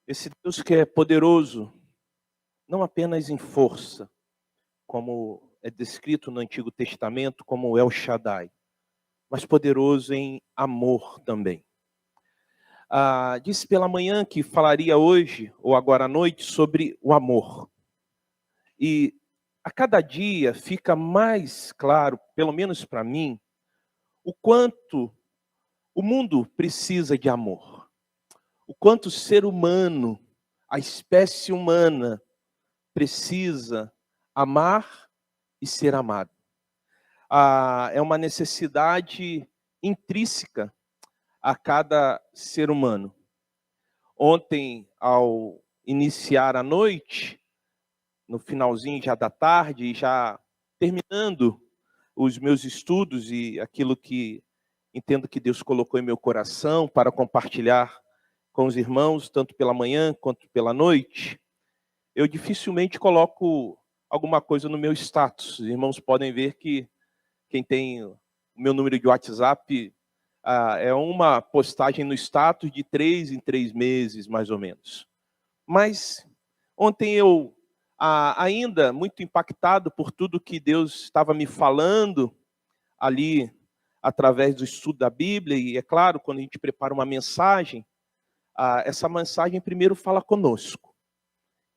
Esse Deus que é poderoso, não apenas em força, como é descrito no Antigo Testamento como El Shaddai, mas poderoso em amor também. Disse pela manhã que falaria hoje, ou agora à noite, sobre o amor. E a cada dia fica mais claro, pelo menos para mim, o quanto o mundo precisa de amor. O quanto o ser humano, a espécie humana, precisa amar e ser amado. É uma necessidade intrínseca a cada ser humano. Ontem, ao iniciar a noite, no finalzinho já da tarde, já terminando os meus estudos e aquilo que entendo que Deus colocou em meu coração para compartilhar com os irmãos, tanto pela manhã quanto pela noite, eu dificilmente coloco alguma coisa no meu status. Os irmãos podem ver que quem tem o meu número de WhatsApp é uma postagem no status de 3 em 3 meses, mais ou menos. Mas ontem eu, ainda muito impactado por tudo que Deus estava me falando ali, através do estudo da Bíblia, e é claro, quando a gente prepara uma mensagem, essa mensagem primeiro fala conosco.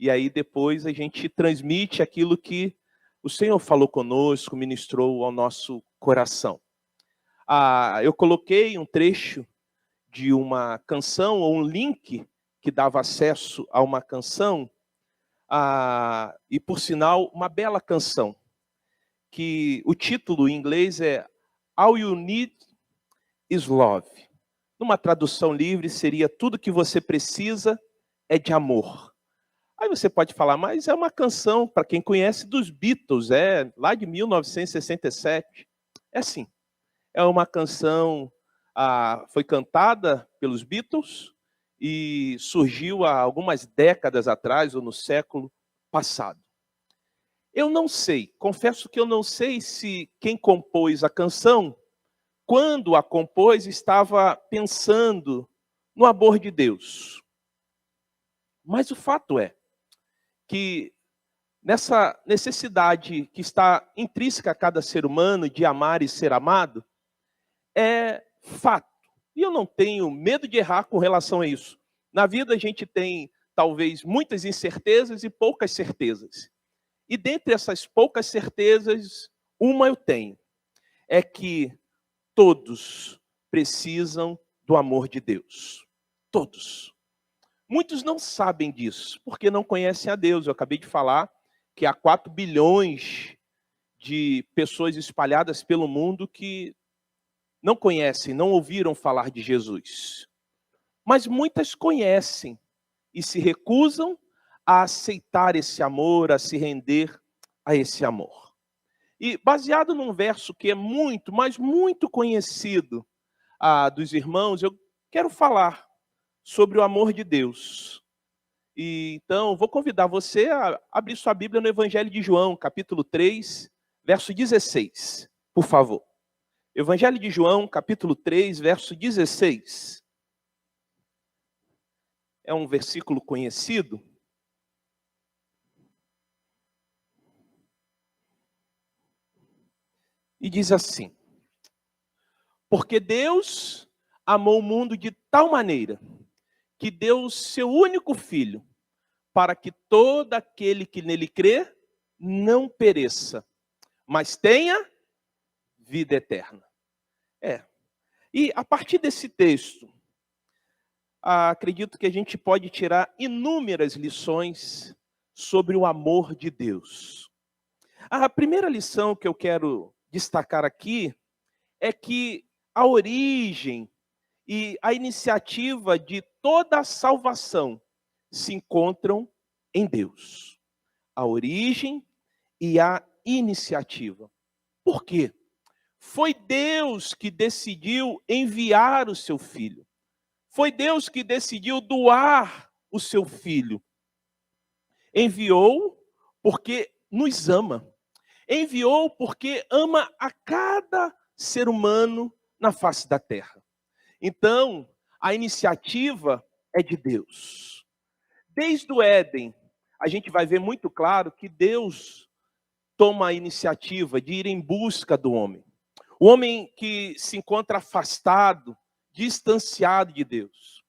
E aí depois a gente transmite aquilo que o Senhor falou conosco, ministrou ao nosso coração. Eu coloquei um trecho de uma canção, ou um link que dava acesso a uma canção, e por sinal, uma bela canção, que o título em inglês é All You Need Is Love. Numa tradução livre seria tudo que você precisa é de amor. Aí você pode falar, mas é uma canção, para quem conhece, dos Beatles, lá de 1967. É sim, é uma canção, foi cantada pelos Beatles e surgiu há algumas décadas atrás, ou no século passado. Eu não sei, confesso que eu não sei se quem compôs a canção, quando a compôs, estava pensando no amor de Deus. Mas o fato é que nessa necessidade que está intrínseca a cada ser humano de amar e ser amado, é fato. E eu não tenho medo de errar com relação a isso. Na vida a gente tem, talvez, muitas incertezas e poucas certezas. E dentre essas poucas certezas, uma eu tenho. É que todos precisam do amor de Deus. Todos. Muitos não sabem disso, porque não conhecem a Deus. Eu acabei de falar que há 4 bilhões de pessoas espalhadas pelo mundo que não conhecem, não ouviram falar de Jesus. Mas muitas conhecem e se recusam a aceitar esse amor, a se render a esse amor. E baseado num verso que é muito, mas muito conhecido dos irmãos, eu quero falar sobre o amor de Deus. E então, vou convidar você a abrir sua Bíblia no Evangelho de João, capítulo 3, verso 16, por favor. Evangelho de João, capítulo 3, verso 16. É um versículo conhecido. E diz assim: porque Deus amou o mundo de tal maneira que deu o seu único filho, para que todo aquele que nele crê não pereça, mas tenha vida eterna. E a partir desse texto, acredito que a gente pode tirar inúmeras lições sobre o amor de Deus. A primeira lição que eu quero destacar aqui é que a origem e a iniciativa de toda a salvação se encontram em Deus. A origem e a iniciativa. Por quê? Foi Deus que decidiu enviar o seu filho. Foi Deus que decidiu doar o seu filho. Enviou porque nos ama. Enviou porque ama a cada ser humano na face da terra. Então, a iniciativa é de Deus. Desde o Éden, a gente vai ver muito claro que Deus toma a iniciativa de ir em busca do homem. O homem que se encontra afastado, distanciado de Deus.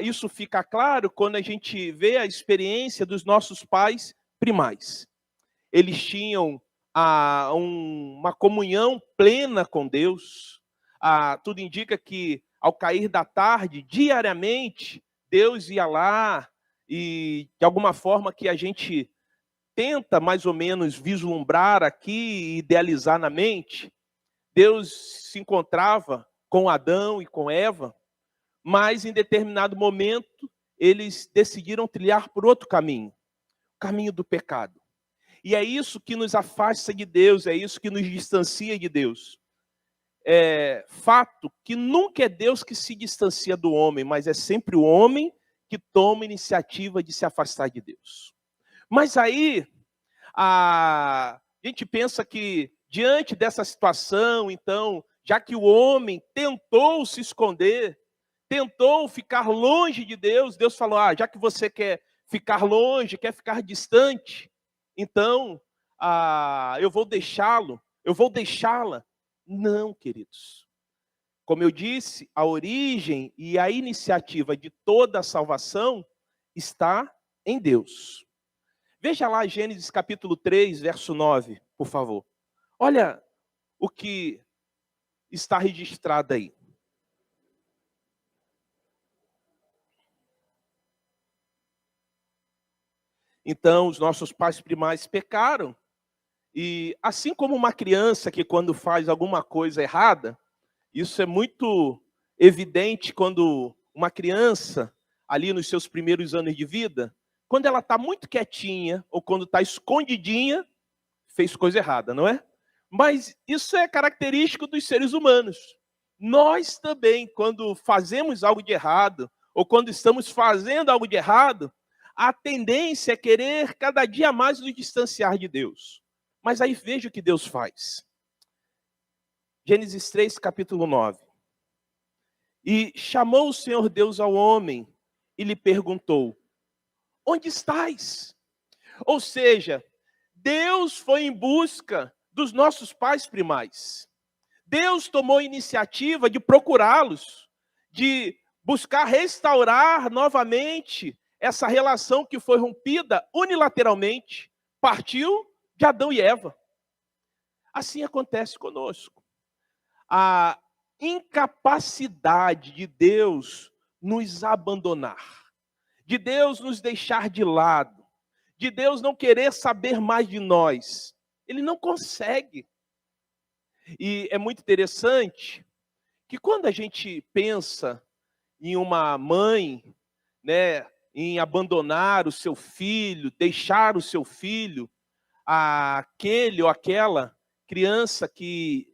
Isso fica claro quando a gente vê a experiência dos nossos pais primais. Eles tinham uma comunhão plena com Deus. Tudo indica que, ao cair da tarde, diariamente, Deus ia lá e, de alguma forma, que a gente tenta mais ou menos vislumbrar aqui e idealizar na mente, Deus se encontrava com Adão e com Eva, mas em determinado momento eles decidiram trilhar por outro caminho, o caminho do pecado. E é isso que nos afasta de Deus, é isso que nos distancia de Deus. É fato que nunca é Deus que se distancia do homem, mas é sempre o homem que toma a iniciativa de se afastar de Deus. Mas aí, a gente pensa que, diante dessa situação, então, já que o homem tentou se esconder, tentou ficar longe de Deus, Deus falou, já que você quer ficar longe, quer ficar distante, então, eu vou deixá-lo, eu vou deixá-la. Não, queridos. Como eu disse, a origem e a iniciativa de toda a salvação está em Deus. Veja lá Gênesis capítulo 3, verso 9, por favor. Olha o que está registrado aí. Então, os nossos pais primais pecaram. E assim como uma criança que quando faz alguma coisa errada, isso é muito evidente quando uma criança, ali nos seus primeiros anos de vida, quando ela está muito quietinha ou quando está escondidinha, fez coisa errada, não é? Mas isso é característico dos seres humanos. Nós também, quando fazemos algo de errado, ou quando estamos fazendo algo de errado, a tendência é querer cada dia mais nos distanciar de Deus. Mas aí veja o que Deus faz. Gênesis 3, capítulo 9. E chamou o Senhor Deus ao homem e lhe perguntou, onde estás? Ou seja, Deus foi em busca dos nossos pais primais. Deus tomou a iniciativa de procurá-los, de buscar restaurar novamente essa relação que foi rompida unilateralmente, partiu de Adão e Eva. Assim acontece conosco. A incapacidade de Deus nos abandonar, de Deus nos deixar de lado, de Deus não querer saber mais de nós. Ele não consegue. E é muito interessante que quando a gente pensa em uma mãe, né, em abandonar o seu filho, deixar o seu filho, aquele ou aquela criança que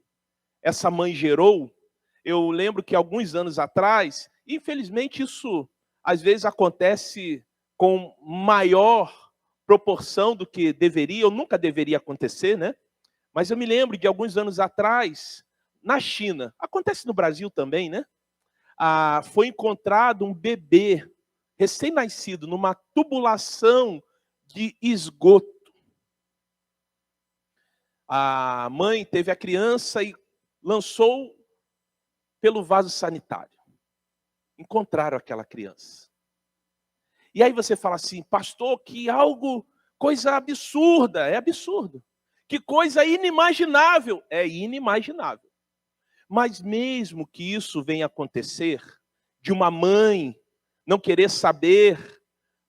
essa mãe gerou, eu lembro que alguns anos atrás, infelizmente isso às vezes acontece com maior proporção do que deveria, ou nunca deveria acontecer, né? Mas eu me lembro de alguns anos atrás, na China, acontece no Brasil também, né? Foi encontrado um bebê recém-nascido numa tubulação de esgoto. A mãe teve a criança e lançou pelo vaso sanitário. Encontraram aquela criança. E aí você fala assim, pastor, que coisa absurda. É absurdo. Que coisa inimaginável. É inimaginável. Mas mesmo que isso venha acontecer, de uma mãe não querer saber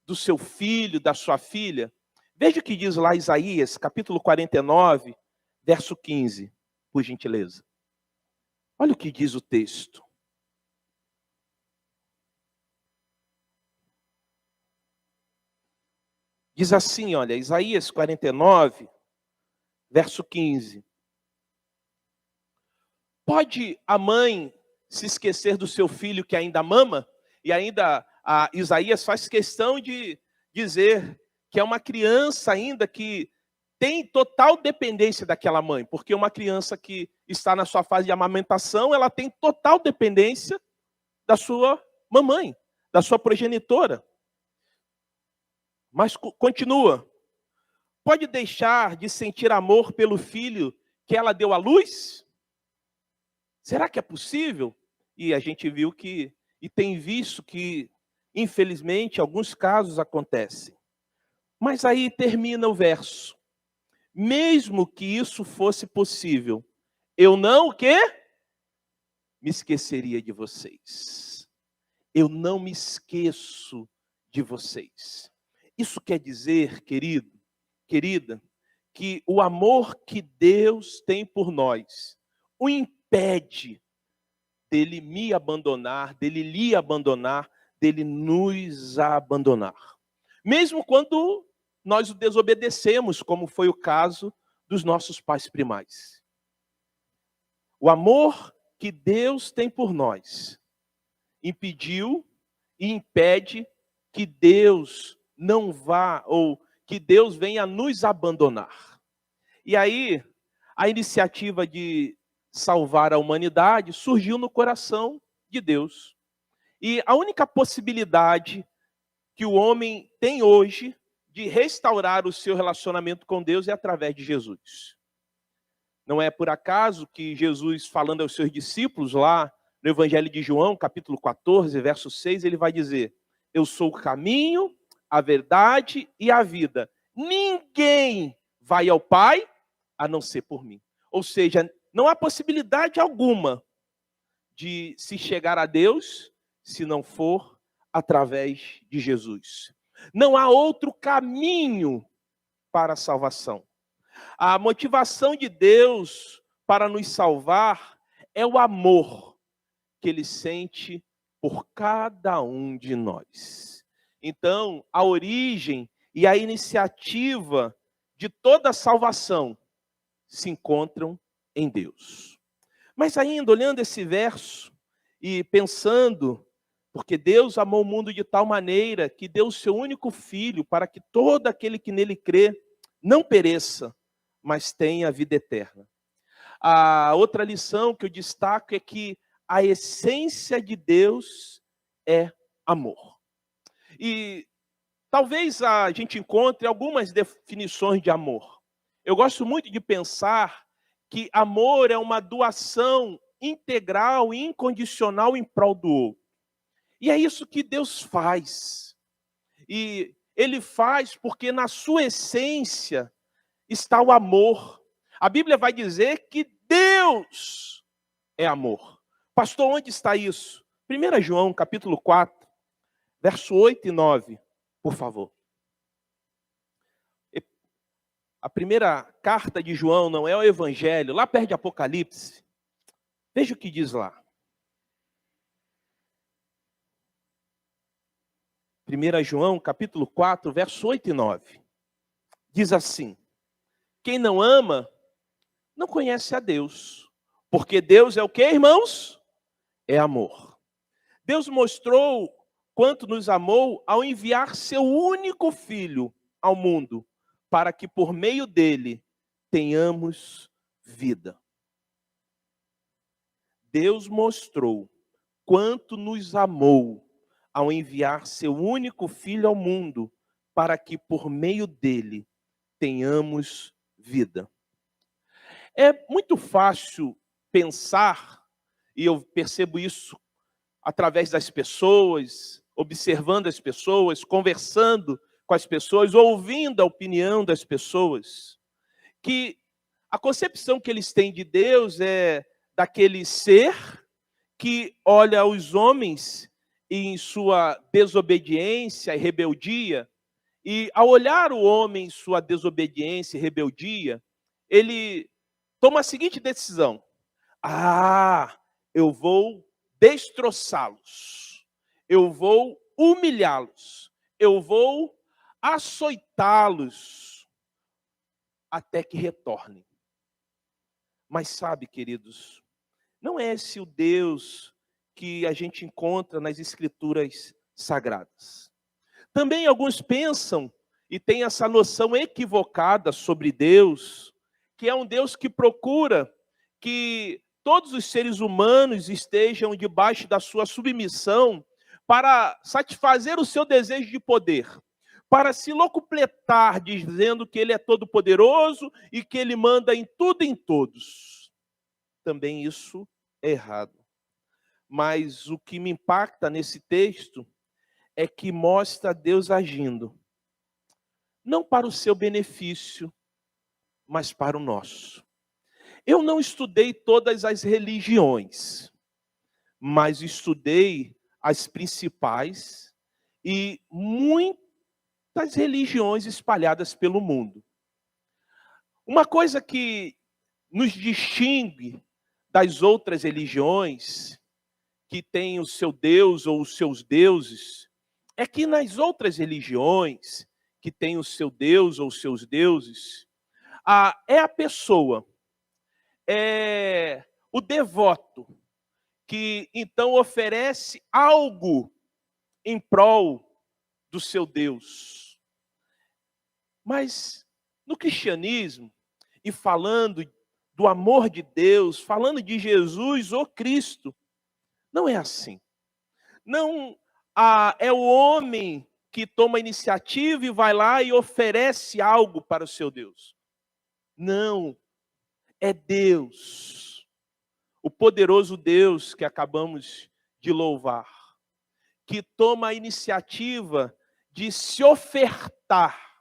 do seu filho, da sua filha, veja o que diz lá Isaías, capítulo 49, verso 15, por gentileza. Olha o que diz o texto. Diz assim, olha, Isaías 49, verso 15. Pode a mãe se esquecer do seu filho que ainda mama? E ainda Isaías faz questão de dizer que é uma criança ainda que tem total dependência daquela mãe, porque uma criança que está na sua fase de amamentação, ela tem total dependência da sua mamãe, da sua progenitora. Mas continua. Pode deixar de sentir amor pelo filho que ela deu à luz? Será que é possível? E a gente viu que, e tem visto que, infelizmente, alguns casos acontecem. Mas aí termina o verso. Mesmo que isso fosse possível, eu não o quê? Me esqueceria de vocês. Eu não me esqueço de vocês. Isso quer dizer, querido, querida, que o amor que Deus tem por nós o impede dele me abandonar, dele lhe abandonar, dele nos abandonar. Mesmo quando nós o desobedecemos, como foi o caso dos nossos pais primais. O amor que Deus tem por nós impediu e impede que Deus não vá, ou que Deus venha nos abandonar. E aí, a iniciativa de salvar a humanidade surgiu no coração de Deus. E a única possibilidade que o homem tem hoje de restaurar o seu relacionamento com Deus é através de Jesus. Não é por acaso que Jesus, falando aos seus discípulos lá no Evangelho de João, capítulo 14, verso 6, ele vai dizer: eu sou o caminho, a verdade e a vida. Ninguém vai ao Pai a não ser por mim. Ou seja, não há possibilidade alguma de se chegar a Deus se não for através de Jesus. Não há outro caminho para a salvação. A motivação de Deus para nos salvar é o amor que Ele sente por cada um de nós. Então, a origem e a iniciativa de toda a salvação se encontram em Deus. Mas ainda, olhando esse verso e pensando, porque Deus amou o mundo de tal maneira que deu o seu único filho para que todo aquele que nele crê não pereça, mas tenha a vida eterna. A outra lição que eu destaco é que a essência de Deus é amor. E talvez a gente encontre algumas definições de amor. Eu gosto muito de pensar que amor é uma doação integral e incondicional em prol do outro. E é isso que Deus faz. E Ele faz porque na sua essência está o amor. A Bíblia vai dizer que Deus é amor. Pastor, onde está isso? 1 João, capítulo 4, verso 8 e 9, por favor. A primeira carta de João não é o Evangelho, lá perto de Apocalipse. Veja o que diz lá. 1 João, capítulo 4, verso 8 e 9. Diz assim: quem não ama, não conhece a Deus. Porque Deus é o quê, irmãos? É amor. Deus mostrou quanto nos amou ao enviar seu único filho ao mundo, para que por meio dele tenhamos vida. Deus mostrou quanto nos amou ao enviar seu único filho ao mundo, para que por meio dele tenhamos vida. É muito fácil pensar, e eu percebo isso através das pessoas, observando as pessoas, conversando com as pessoas, ouvindo a opinião das pessoas, que a concepção que eles têm de Deus é daquele ser que olha os homens em sua desobediência e rebeldia, e ao olhar o homem em sua desobediência e rebeldia, ele toma a seguinte decisão: eu vou destroçá-los, eu vou humilhá-los, eu vou açoitá-los até que retornem. Mas sabe, queridos, não é esse o Deus que a gente encontra nas Escrituras Sagradas. Também alguns pensam e têm essa noção equivocada sobre Deus, que é um Deus que procura que todos os seres humanos estejam debaixo da sua submissão para satisfazer o seu desejo de poder. para se locupletar, dizendo que ele é todo-poderoso e que ele manda em tudo e em todos. Também isso é errado. Mas o que me impacta nesse texto é que mostra Deus agindo, não para o seu benefício, mas para o nosso. Eu não estudei todas as religiões, mas estudei as principais e muitas religiões espalhadas pelo mundo. Uma coisa que nos distingue das outras religiões, que têm o seu Deus ou os seus deuses, é que nas outras religiões, que têm o seu Deus ou os seus deuses, é a pessoa, é o devoto, que então oferece algo em prol do seu Deus. Mas no cristianismo, e falando do amor de Deus, falando de Jesus, o Cristo, não é assim. Não é o homem que toma a iniciativa e vai lá e oferece algo para o seu Deus. Não, é Deus, o poderoso Deus que acabamos de louvar, que toma a iniciativa de se ofertar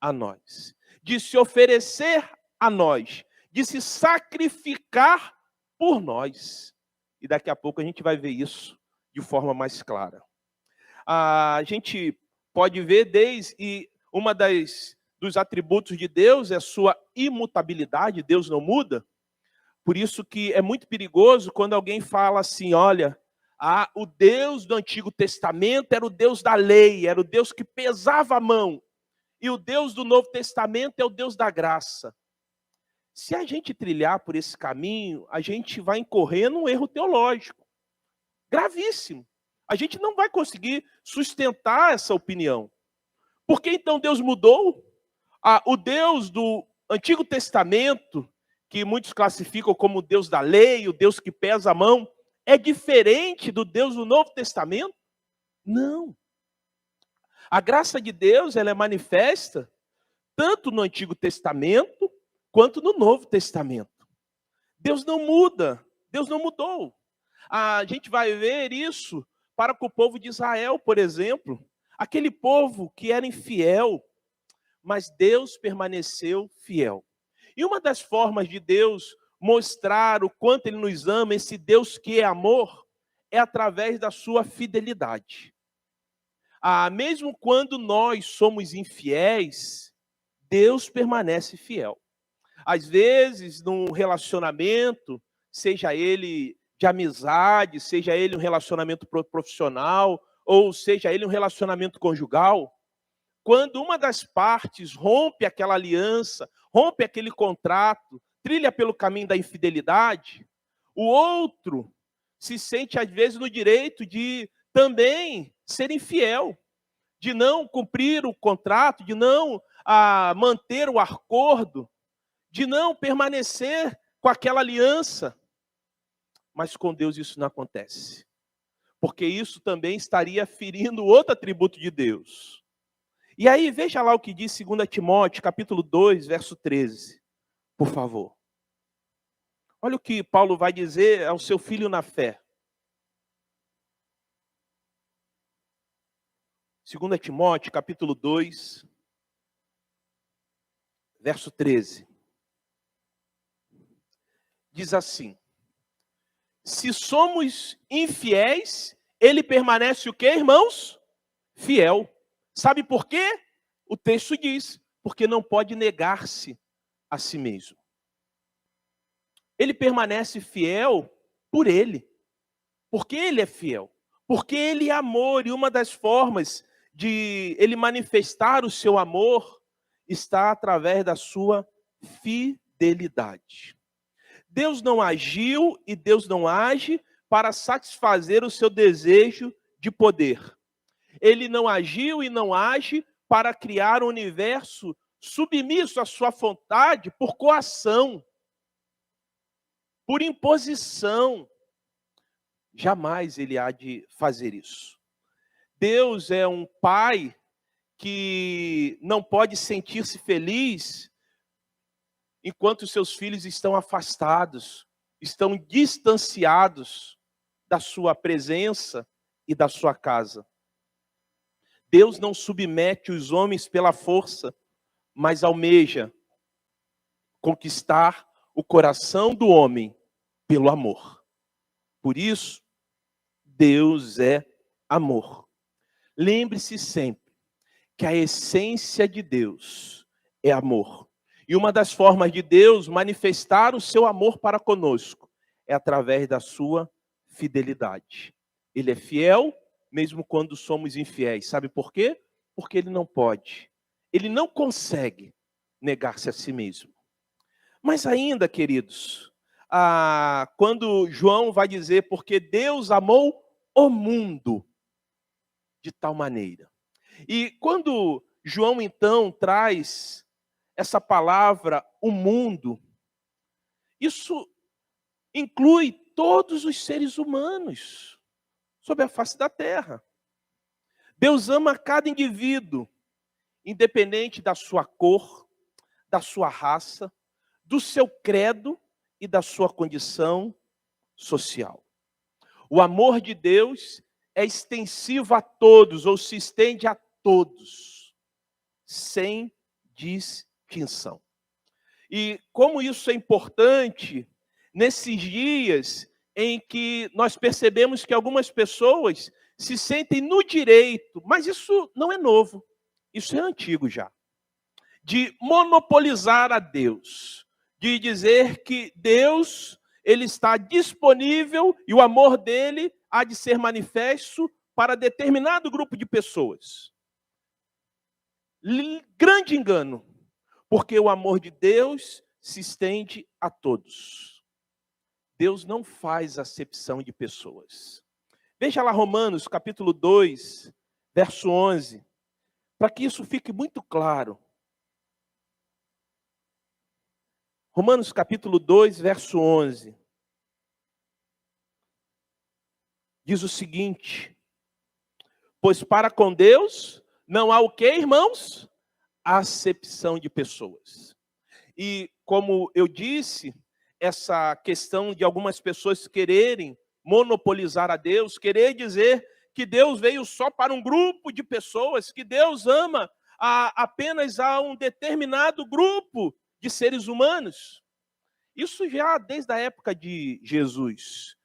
a nós, de se oferecer a nós, de se sacrificar por nós. E daqui a pouco a gente vai ver isso de forma mais clara. A gente pode ver desde uma dos atributos de Deus é a sua imutabilidade, Deus não muda. Por isso que é muito perigoso quando alguém fala assim, olha, o Deus do Antigo Testamento era o Deus da lei, era o Deus que pesava a mão. E o Deus do Novo Testamento é o Deus da graça. Se a gente trilhar por esse caminho, a gente vai incorrer num erro teológico gravíssimo. A gente não vai conseguir sustentar essa opinião. Por que então Deus mudou? O Deus do Antigo Testamento, que muitos classificam como o Deus da lei, o Deus que pesa a mão, é diferente do Deus do Novo Testamento? Não. A graça de Deus, ela é manifesta tanto no Antigo Testamento quanto no Novo Testamento. Deus não muda, Deus não mudou. A gente vai ver isso para com o povo de Israel, por exemplo. Aquele povo que era infiel, mas Deus permaneceu fiel. E uma das formas de Deus mostrar o quanto Ele nos ama, esse Deus que é amor, é através da sua fidelidade. Mesmo quando nós somos infiéis, Deus permanece fiel. Às vezes, num relacionamento, seja ele de amizade, seja ele um relacionamento profissional, ou seja ele um relacionamento conjugal, quando uma das partes rompe aquela aliança, rompe aquele contrato, trilha pelo caminho da infidelidade, o outro se sente, às vezes, no direito de também ser infiel, de não cumprir o contrato, de não manter o acordo, de não permanecer com aquela aliança. Mas com Deus isso não acontece, porque isso também estaria ferindo outro atributo de Deus. E aí, veja lá o que diz 2 Timóteo, capítulo 2, verso 13, por favor. Olha o que Paulo vai dizer ao seu filho na fé. 2 Timóteo, capítulo 2, verso 13. Diz assim: se somos infiéis, ele permanece o quê, irmãos? Fiel. Sabe por quê? O texto diz, porque não pode negar-se a si mesmo. Ele permanece fiel por ele, porque ele é fiel, porque ele é amor, e uma das formas de ele manifestar o seu amor está através da sua fidelidade. Deus não agiu e Deus não age para satisfazer o seu desejo de poder. Ele não agiu e não age para criar um universo submisso à sua vontade por coação, por imposição. Jamais ele há de fazer isso. Deus é um pai que não pode sentir-se feliz enquanto os seus filhos estão afastados, estão distanciados da sua presença e da sua casa. Deus não submete os homens pela força, mas almeja conquistar o coração do homem pelo amor. Por isso, Deus é amor. Lembre-se sempre que a essência de Deus é amor. E uma das formas de Deus manifestar o seu amor para conosco é através da sua fidelidade. Ele é fiel mesmo quando somos infiéis. Sabe por quê? Porque ele não pode. Ele não consegue negar-se a si mesmo. Mas ainda, queridos, quando João vai dizer porque Deus amou o mundo de tal maneira. E quando João então traz essa palavra, o mundo, isso inclui todos os seres humanos sobre a face da terra. Deus ama cada indivíduo, independente da sua cor, da sua raça, do seu credo e da sua condição social. O amor de Deus é extensivo a todos, ou se estende a todos, sem distinção. E como isso é importante nesses dias em que nós percebemos que algumas pessoas se sentem no direito, mas isso não é novo, isso é antigo já, de monopolizar a Deus, de dizer que Deus, ele está disponível e o amor dele há de ser manifesto para determinado grupo de pessoas. Grande engano, porque o amor de Deus se estende a todos. Deus não faz acepção de pessoas. Veja lá Romanos, capítulo 2, verso 11, para que isso fique muito claro. Romanos, capítulo 2, verso 11. Diz o seguinte: pois para com Deus não há o quê, irmãos? Acepção de pessoas. E como eu disse, essa questão de algumas pessoas quererem monopolizar a Deus, querer dizer que Deus veio só para um grupo de pessoas, que Deus ama apenas a um determinado grupo de seres humanos. Isso já desde a época de Jesus,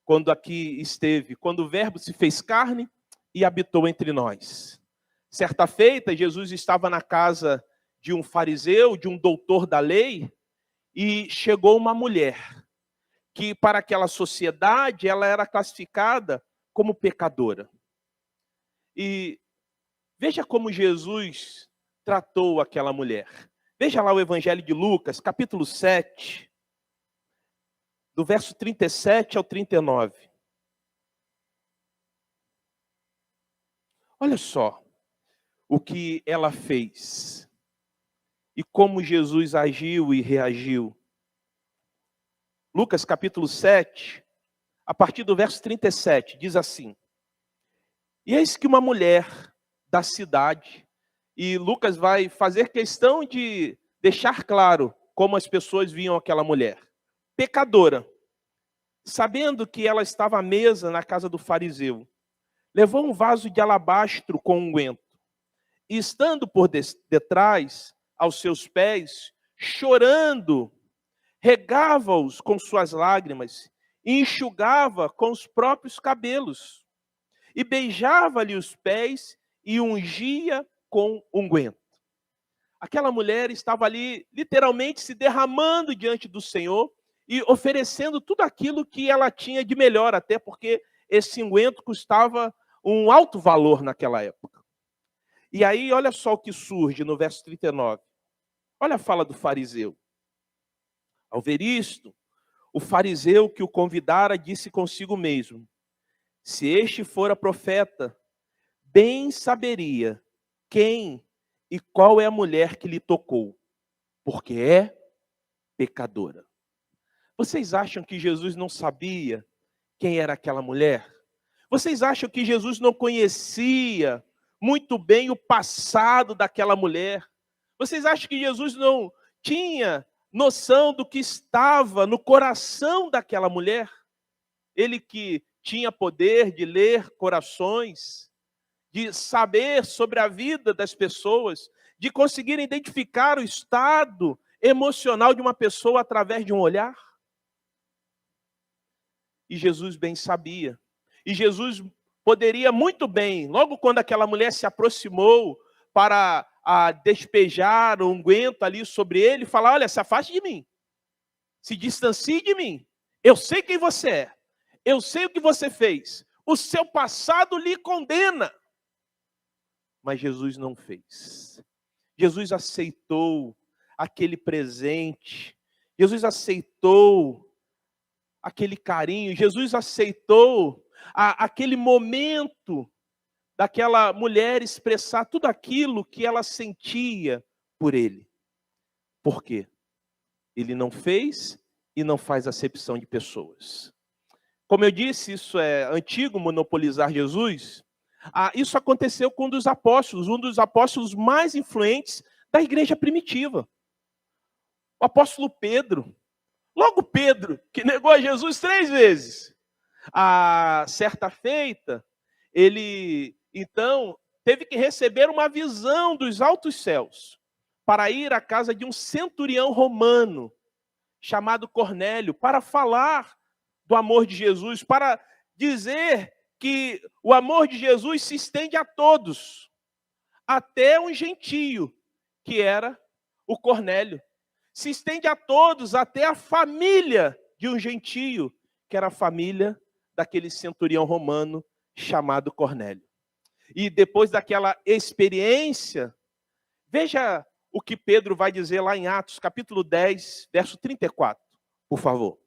quando aqui esteve, quando o Verbo se fez carne e habitou entre nós. Certa feita, Jesus estava na casa de um fariseu, de um doutor da lei, e chegou uma mulher, que para aquela sociedade ela era classificada como pecadora. E veja como Jesus tratou aquela mulher. Veja lá o Evangelho de Lucas, capítulo 7, do verso 37 ao 39. Olha só o que ela fez e como Jesus agiu e reagiu. Lucas capítulo 7, a partir do verso 37, diz assim: e eis que uma mulher da cidade, e Lucas vai fazer questão de deixar claro como as pessoas viam aquela mulher, pecadora, sabendo que ela estava à mesa na casa do fariseu, levou um vaso de alabastro com unguento, e estando por detrás, aos seus pés, chorando, regava-os com suas lágrimas, e enxugava com os próprios cabelos, e beijava-lhe os pés, e ungia com unguento. Aquela mulher estava ali, literalmente, se derramando diante do Senhor, e oferecendo tudo aquilo que ela tinha de melhor, até porque esse unguento custava um alto valor naquela época. E aí, olha só o que surge no verso 39. Olha a fala do fariseu. Ao ver isto, o fariseu que o convidara disse consigo mesmo: se este fora profeta, bem saberia quem e qual é a mulher que lhe tocou, porque é pecadora. Vocês acham que Jesus não sabia quem era aquela mulher? Vocês acham que Jesus não conhecia muito bem o passado daquela mulher. Vocês acham que Jesus não tinha noção do que estava no coração daquela mulher? Ele que tinha poder de ler corações, de saber sobre a vida das pessoas, de conseguir identificar o estado emocional de uma pessoa através de um olhar. E Jesus bem sabia. E Jesus poderia muito bem, logo quando aquela mulher se aproximou para despejar o unguento ali sobre ele, falar: olha, se afaste de mim, se distancie de mim, eu sei quem você é, eu sei o que você fez, o seu passado lhe condena. Mas Jesus não fez. Jesus aceitou aquele presente, Jesus aceitou aquele carinho, Jesus aceitou aquele momento daquela mulher expressar tudo aquilo que ela sentia por ele. Por quê? Ele não fez e não faz acepção de pessoas. Como eu disse, isso é antigo, monopolizar Jesus. Isso aconteceu com um dos apóstolos mais influentes da igreja primitiva. O apóstolo Pedro. Logo Pedro, que negou a Jesus 3 vezes. Certa feita, ele, então, teve que receber uma visão dos altos céus para ir à casa de um centurião romano, chamado Cornélio, para falar do amor de Jesus, para dizer que o amor de Jesus se estende a todos, até um gentio, que era o Cornélio. Se estende a todos, até a família de um gentio, que era a família daquele centurião romano chamado Cornélio. E depois daquela experiência, veja o que Pedro vai dizer lá em Atos, capítulo 10, verso 34, por favor.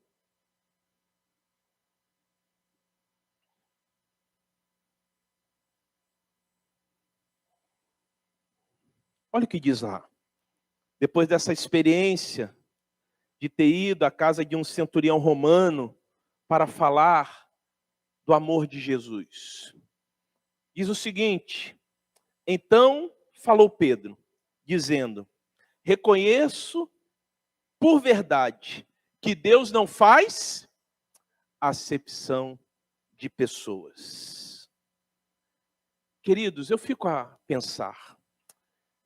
Olha o que diz lá. Depois dessa experiência de ter ido à casa de um centurião romano para falar do amor de Jesus. Diz o seguinte: então falou Pedro, dizendo: reconheço por verdade que Deus não faz acepção de pessoas. Queridos, eu fico a pensar,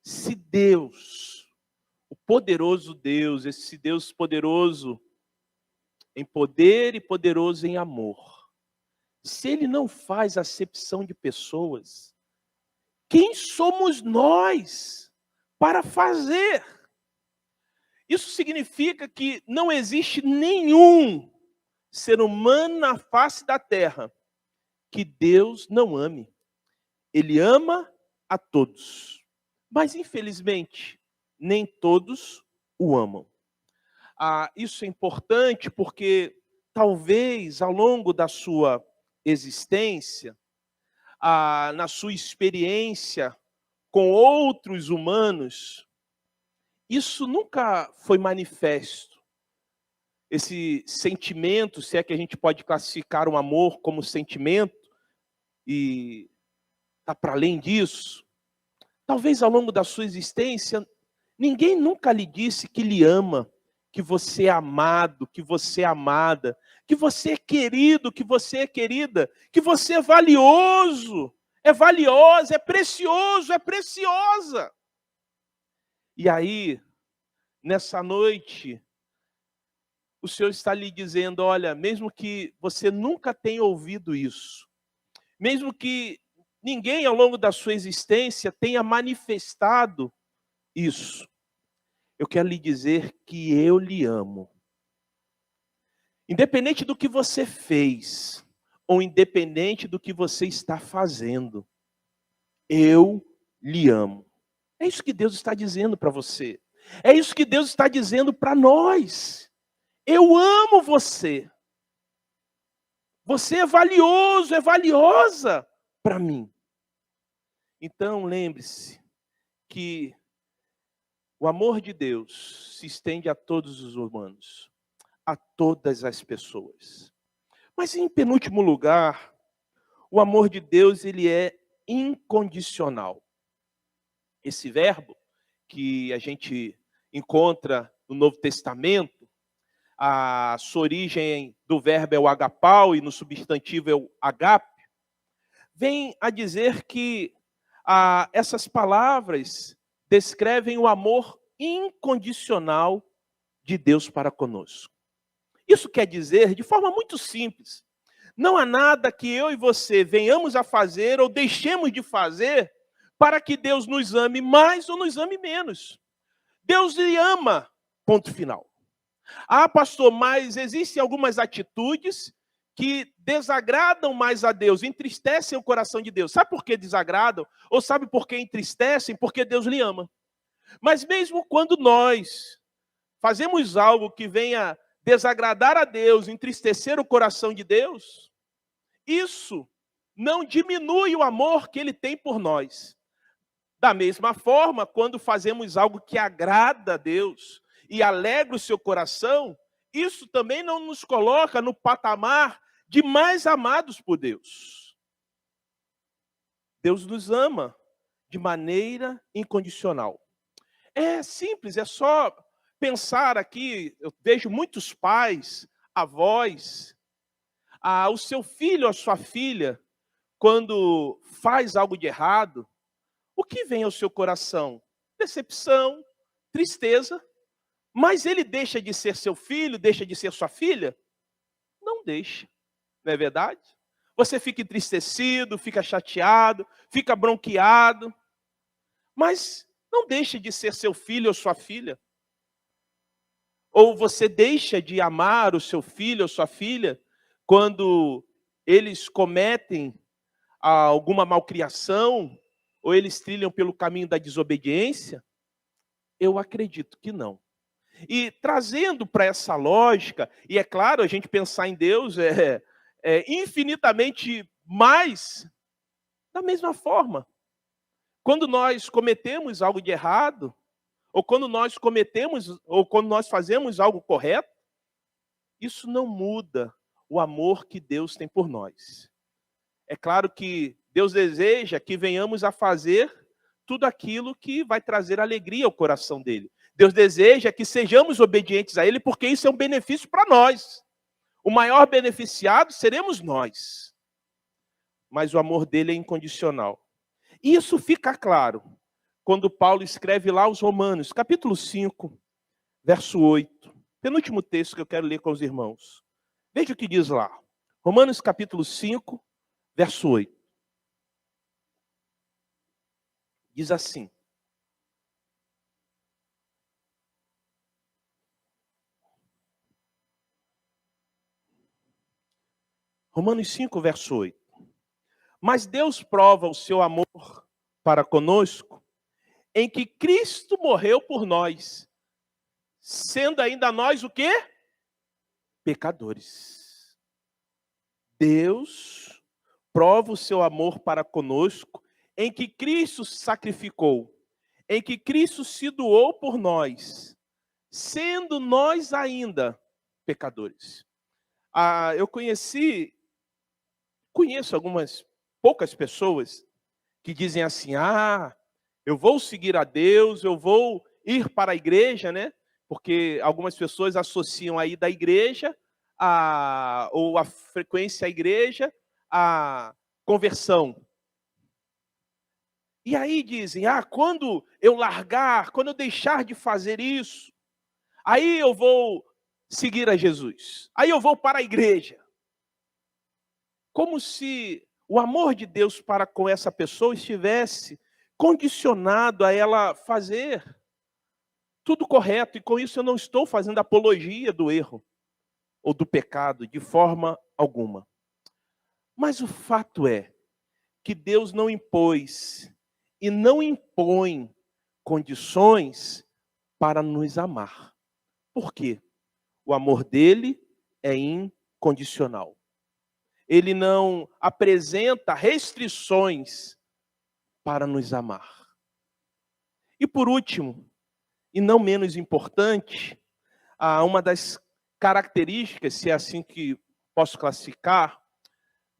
se Deus, o poderoso Deus, esse Deus poderoso em poder e poderoso em amor, se Ele não faz acepção de pessoas, quem somos nós para fazer? Isso significa que não existe nenhum ser humano na face da terra que Deus não ame. Ele ama a todos, mas infelizmente nem todos o amam. Isso é importante porque talvez ao longo da sua existência, na sua experiência com outros humanos, isso nunca foi manifesto. Esse sentimento, se é que a gente pode classificar o amor como sentimento, e está para além disso, talvez ao longo da sua existência, ninguém nunca lhe disse que lhe ama, que você é amado, que você é amada, que você é querido, que você é querida, que você é valioso, é valiosa, é precioso, é preciosa. E aí, nessa noite, o Senhor está lhe dizendo: olha, mesmo que você nunca tenha ouvido isso, mesmo que ninguém ao longo da sua existência tenha manifestado isso, eu quero lhe dizer que eu lhe amo. Independente do que você fez, ou independente do que você está fazendo, eu lhe amo. É isso que Deus está dizendo para você. É isso que Deus está dizendo para nós. Eu amo você. Você é valioso, é valiosa para mim. Então lembre-se que o amor de Deus se estende a todos os humanos, a todas as pessoas. Mas em penúltimo lugar, o amor de Deus ele é incondicional. Esse verbo que a gente encontra no Novo Testamento, a sua origem do verbo é o agapau e no substantivo é o agape, vem a dizer que essas palavras descrevem o amor incondicional de Deus para conosco. Isso quer dizer, de forma muito simples, não há nada que eu e você venhamos a fazer ou deixemos de fazer para que Deus nos ame mais ou nos ame menos. Deus lhe ama, ponto final. Ah, pastor, mas existem algumas atitudes que desagradam mais a Deus, entristecem o coração de Deus. Sabe por que desagradam? Ou sabe por que entristecem? Porque Deus lhe ama. Mas mesmo quando nós fazemos algo que venha desagradar a Deus, entristecer o coração de Deus, isso não diminui o amor que Ele tem por nós. Da mesma forma, quando fazemos algo que agrada a Deus e alegra o seu coração, isso também não nos coloca no patamar de mais amados por Deus. Deus nos ama de maneira incondicional. É simples, é só pensar aqui, eu vejo muitos pais, avós, o seu filho ou a sua filha, quando faz algo de errado, o que vem ao seu coração? Decepção, tristeza. Mas ele deixa de ser seu filho, deixa de ser sua filha? Não deixa, não é verdade? Você fica entristecido, fica chateado, fica bronqueado, mas não deixa de ser seu filho ou sua filha. Ou você deixa de amar o seu filho ou sua filha quando eles cometem alguma malcriação, ou eles trilham pelo caminho da desobediência? Eu acredito que não. E trazendo para essa lógica, e é claro, a gente pensar em Deus é infinitamente mais, da mesma forma. Quando nós cometemos algo de errado, ou quando nós fazemos algo correto, isso não muda o amor que Deus tem por nós. É claro que Deus deseja que venhamos a fazer tudo aquilo que vai trazer alegria ao coração dele. Deus deseja que sejamos obedientes a ele, porque isso é um benefício para nós. O maior beneficiado seremos nós. Mas o amor dele é incondicional. E isso fica claro quando Paulo escreve lá aos Romanos, capítulo 5, verso 8. Penúltimo texto que eu quero ler com os irmãos. Veja o que diz lá. Romanos capítulo 5, verso 8. Diz assim: Romanos 5, verso 8. Mas Deus prova o seu amor para conosco em que Cristo morreu por nós, sendo ainda nós o quê? Pecadores. Deus prova o seu amor para conosco em que Cristo se sacrificou, em que Cristo se doou por nós, sendo nós ainda pecadores. Eu conheço algumas poucas pessoas que dizem assim: eu vou seguir a Deus, eu vou ir para a igreja, né? Porque algumas pessoas associam aí da igreja ou a frequência à igreja a conversão. E aí dizem: quando eu largar, quando eu deixar de fazer isso, aí eu vou seguir a Jesus. Aí eu vou para a igreja. Como se o amor de Deus para com essa pessoa estivesse condicionado a ela fazer tudo correto. E com isso eu não estou fazendo apologia do erro ou do pecado de forma alguma. Mas o fato é que Deus não impôs e não impõe condições para nos amar. Por quê? O amor dele é incondicional. Ele não apresenta restrições para nos amar. E por último, e não menos importante, uma das características, se é assim que posso classificar,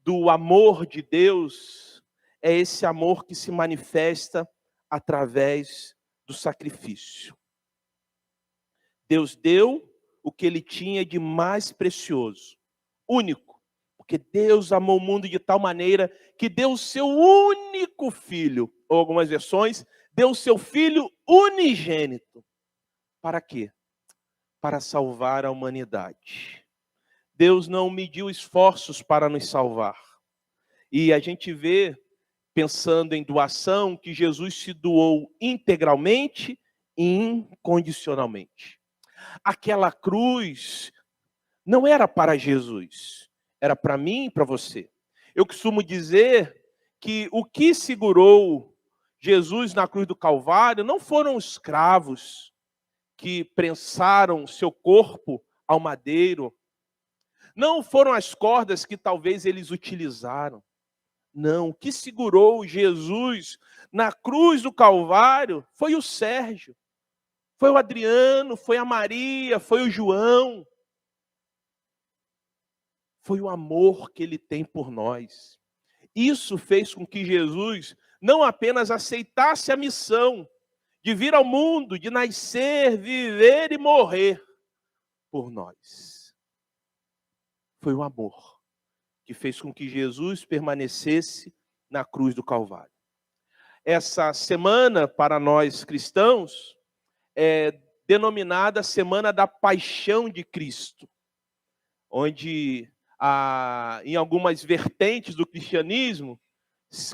do amor de Deus, é esse amor que se manifesta através do sacrifício. Deus deu o que ele tinha de mais precioso, único, porque Deus amou o mundo de tal maneira que deu o seu único filho, ou algumas versões, deu o seu filho unigênito. Para quê? Para salvar a humanidade. Deus não mediu esforços para nos salvar. E a gente vê, pensando em doação, que Jesus se doou integralmente e incondicionalmente. Aquela cruz não era para Jesus, era para mim e para você. Eu costumo dizer que o que segurou Jesus na cruz do Calvário não foram os cravos que prensaram seu corpo ao madeiro, não foram as cordas que talvez eles utilizaram. Não, o que segurou Jesus na cruz do Calvário foi o Sérgio, foi o Adriano, foi a Maria, foi o João. Foi o amor que ele tem por nós. Isso fez com que Jesus não apenas aceitasse a missão de vir ao mundo, de nascer, viver e morrer por nós. Foi o amor que fez com que Jesus permanecesse na cruz do Calvário. Essa semana, para nós cristãos, é denominada Semana da Paixão de Cristo, onde em algumas vertentes do cristianismo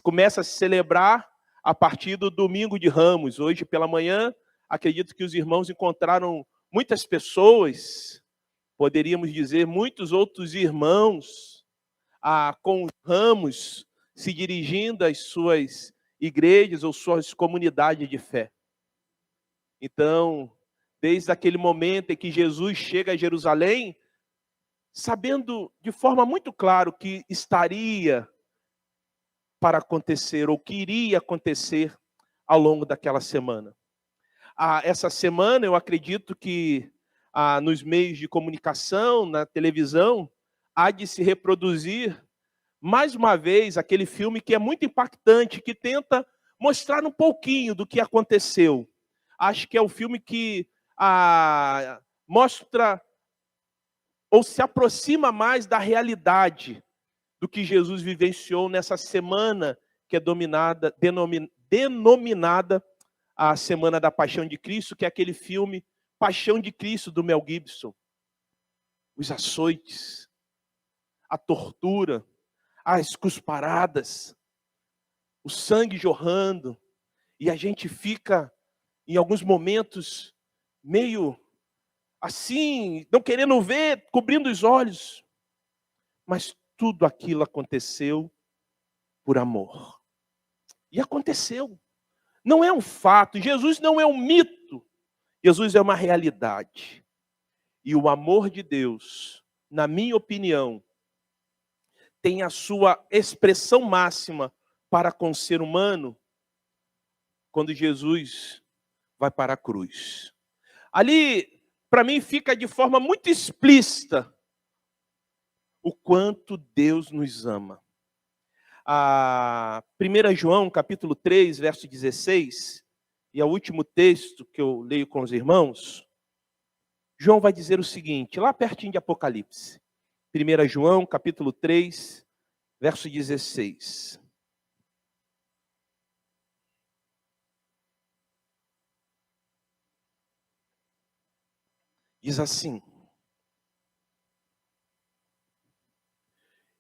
começa a se celebrar a partir do Domingo de Ramos. Hoje pela manhã, acredito que os irmãos encontraram muitas pessoas, poderíamos dizer muitos outros irmãos, com ramos, se dirigindo às suas igrejas ou suas comunidades de fé. Então, desde aquele momento em que Jesus chega a Jerusalém, sabendo de forma muito clara que estaria para acontecer, ou que iria acontecer ao longo daquela semana. Essa semana, eu acredito que nos meios de comunicação, na televisão, há de se reproduzir, mais uma vez, aquele filme que é muito impactante, que tenta mostrar um pouquinho do que aconteceu. Acho que é o filme que mostra ou se aproxima mais da realidade do que Jesus vivenciou nessa semana que é denominada a Semana da Paixão de Cristo, que é aquele filme Paixão de Cristo, do Mel Gibson. Os açoites, a tortura, as cusparadas, o sangue jorrando, e a gente fica, em alguns momentos, meio assim, não querendo ver, cobrindo os olhos. Mas tudo aquilo aconteceu por amor. E aconteceu. Não é um fato. Jesus não é um mito. Jesus é uma realidade. E o amor de Deus, na minha opinião, tem a sua expressão máxima para com o ser humano quando Jesus vai para a cruz. Ali, para mim, fica de forma muito explícita o quanto Deus nos ama. 1 João, capítulo 3, verso 16, e é o último texto que eu leio com os irmãos, João vai dizer o seguinte, lá pertinho de Apocalipse. 1 João, capítulo 3, verso 16. Diz assim: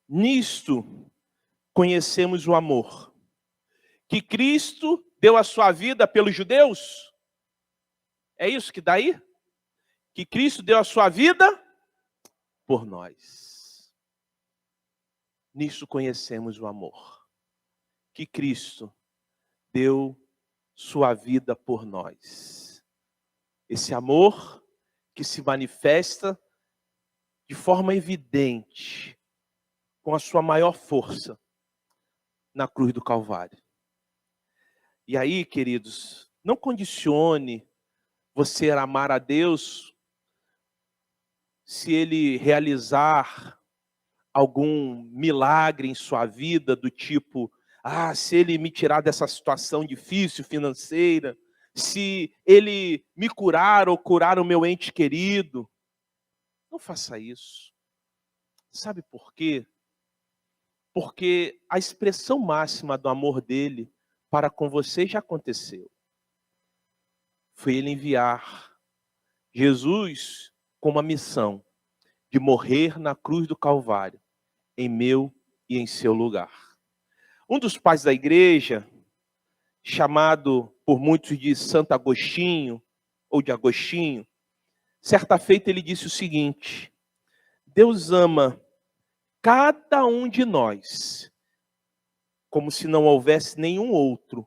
nisto conhecemos o amor, que Cristo deu a sua vida pelos judeus. É isso que dá aí? Que Cristo deu a sua vida por nós. Nisso conhecemos o amor, que Cristo deu sua vida por nós. Esse amor que se manifesta de forma evidente, com a sua maior força, na cruz do Calvário. E aí, queridos, não condicione você a amar a Deus se Ele realizar algum milagre em sua vida, do tipo se ele me tirar dessa situação difícil financeira, se ele me curar ou curar o meu ente querido. Não faça isso. Sabe por quê? Porque a expressão máxima do amor dele para com você já aconteceu. Foi ele enviar Jesus com uma missão de morrer na cruz do Calvário, em meu e em seu lugar. Um dos pais da igreja, chamado por muitos de Santo Agostinho, ou de Agostinho, certa feita ele disse o seguinte: Deus ama cada um de nós como se não houvesse nenhum outro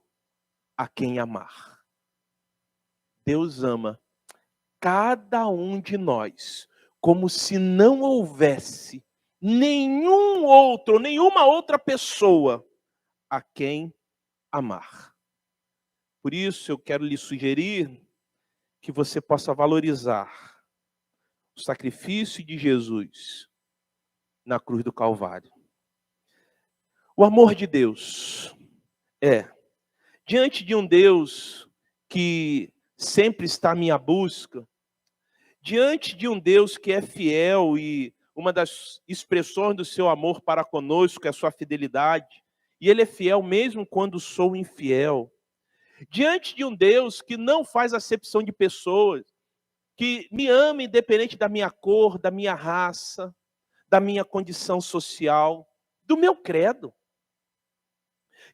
a quem amar. Deus ama cada um de nós como se não houvesse nenhum outro, nenhuma outra pessoa a quem amar. Por isso eu quero lhe sugerir que você possa valorizar o sacrifício de Jesus na cruz do Calvário. O amor de Deus diante de um Deus que sempre está à minha busca, diante de um Deus que é fiel e uma das expressões do seu amor para conosco é a sua fidelidade, e ele é fiel mesmo quando sou infiel. Diante de um Deus que não faz acepção de pessoas, que me ama independente da minha cor, da minha raça, da minha condição social, do meu credo.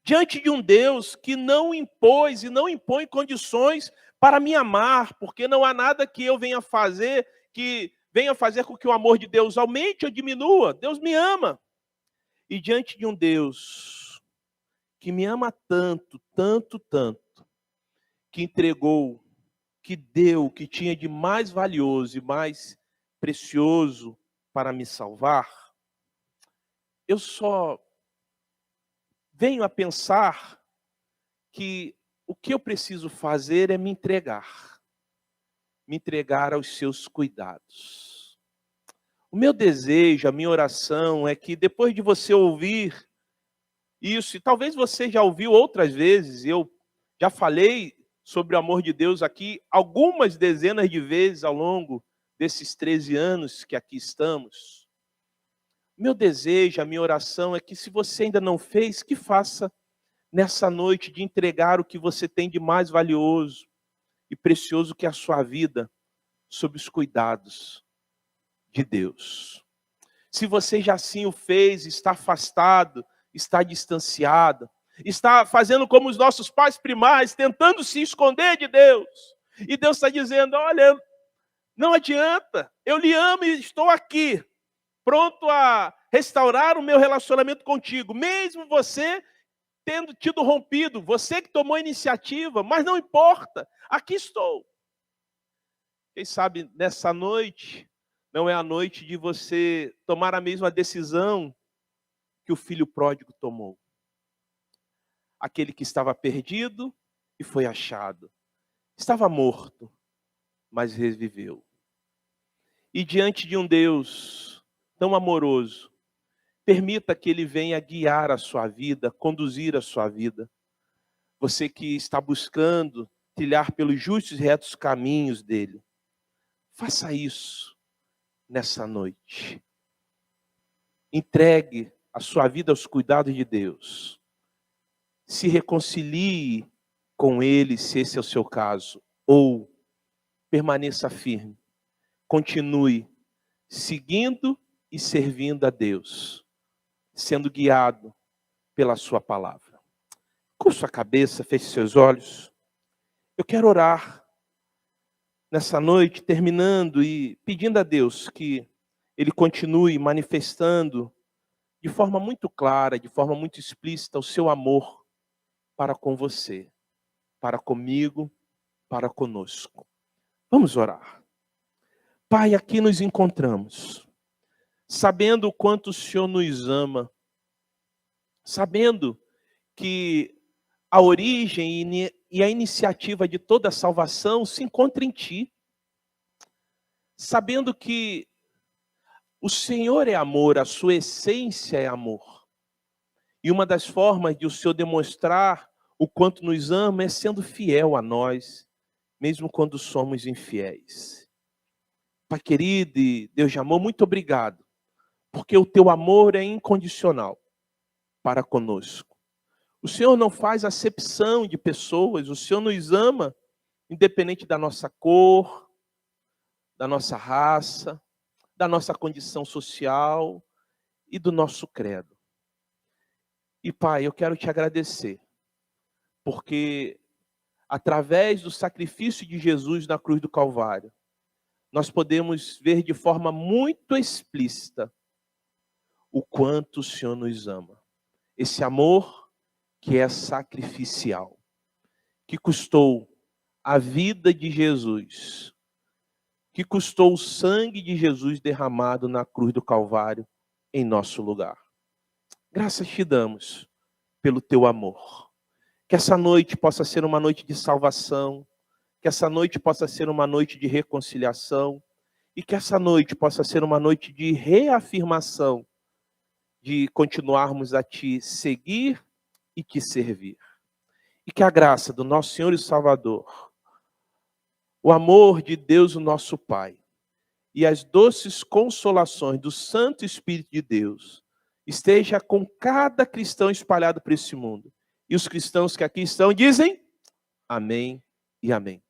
Diante de um Deus que não impôs e não impõe condições para me amar, porque não há nada que eu venha fazer que venha fazer com que o amor de Deus aumente ou diminua. Deus me ama. E diante de um Deus que me ama tanto, tanto, tanto, que entregou, que deu, que tinha de mais valioso e mais precioso para me salvar, eu só venho a pensar que o que eu preciso fazer é me entregar aos seus cuidados. O meu desejo, a minha oração é que depois de você ouvir isso, e talvez você já ouviu outras vezes, eu já falei sobre o amor de Deus aqui algumas dezenas de vezes ao longo desses 13 anos que aqui estamos. Meu desejo, a minha oração é que se você ainda não fez, que faça nessa noite de entregar o que você tem de mais valioso e precioso que é a sua vida sob os cuidados de Deus. Se você já assim o fez, está afastado, está distanciado, está fazendo como os nossos pais primais, tentando se esconder de Deus. E Deus está dizendo, olha, não adianta, eu lhe amo e estou aqui, pronto a restaurar o meu relacionamento contigo, mesmo você tendo tido rompido, você que tomou a iniciativa, mas não importa, aqui estou. Quem sabe nessa noite, não é a noite de você tomar a mesma decisão que o filho pródigo tomou. Aquele que estava perdido e foi achado. Estava morto, mas reviveu. E diante de um Deus tão amoroso, permita que Ele venha guiar a sua vida, conduzir a sua vida. Você que está buscando trilhar pelos justos e retos caminhos dEle. Faça isso nessa noite. Entregue a sua vida aos cuidados de Deus. Se reconcilie com Ele, se esse é o seu caso. Ou permaneça firme. Continue seguindo e servindo a Deus, sendo guiado pela sua palavra. Curva sua cabeça, feche seus olhos. Eu quero orar nessa noite, terminando e pedindo a Deus que Ele continue manifestando de forma muito clara, de forma muito explícita, o seu amor para com você, para comigo, para conosco. Vamos orar. Pai, aqui nos encontramos, sabendo o quanto o Senhor nos ama, sabendo que a origem e a iniciativa de toda a salvação se encontra em Ti, sabendo que o Senhor é amor, a sua essência é amor. E uma das formas de o Senhor demonstrar o quanto nos ama é sendo fiel a nós, mesmo quando somos infiéis. Pai querido e Deus de amor, muito obrigado, porque o teu amor é incondicional para conosco. O Senhor não faz acepção de pessoas, o Senhor nos ama independente da nossa cor, da nossa raça, da nossa condição social e do nosso credo. E Pai, eu quero te agradecer, porque através do sacrifício de Jesus na cruz do Calvário, nós podemos ver de forma muito explícita o quanto o Senhor nos ama. Esse amor que é sacrificial, que custou a vida de Jesus, que custou o sangue de Jesus derramado na cruz do Calvário em nosso lugar. Graças te damos pelo teu amor. Que essa noite possa ser uma noite de salvação, que essa noite possa ser uma noite de reconciliação, e que essa noite possa ser uma noite de reafirmação, de continuarmos a te seguir e te servir. E que a graça do nosso Senhor e Salvador, o amor de Deus, o nosso Pai, e as doces consolações do Santo Espírito de Deus, esteja com cada cristão espalhado por esse mundo. E os cristãos que aqui estão dizem amém e amém.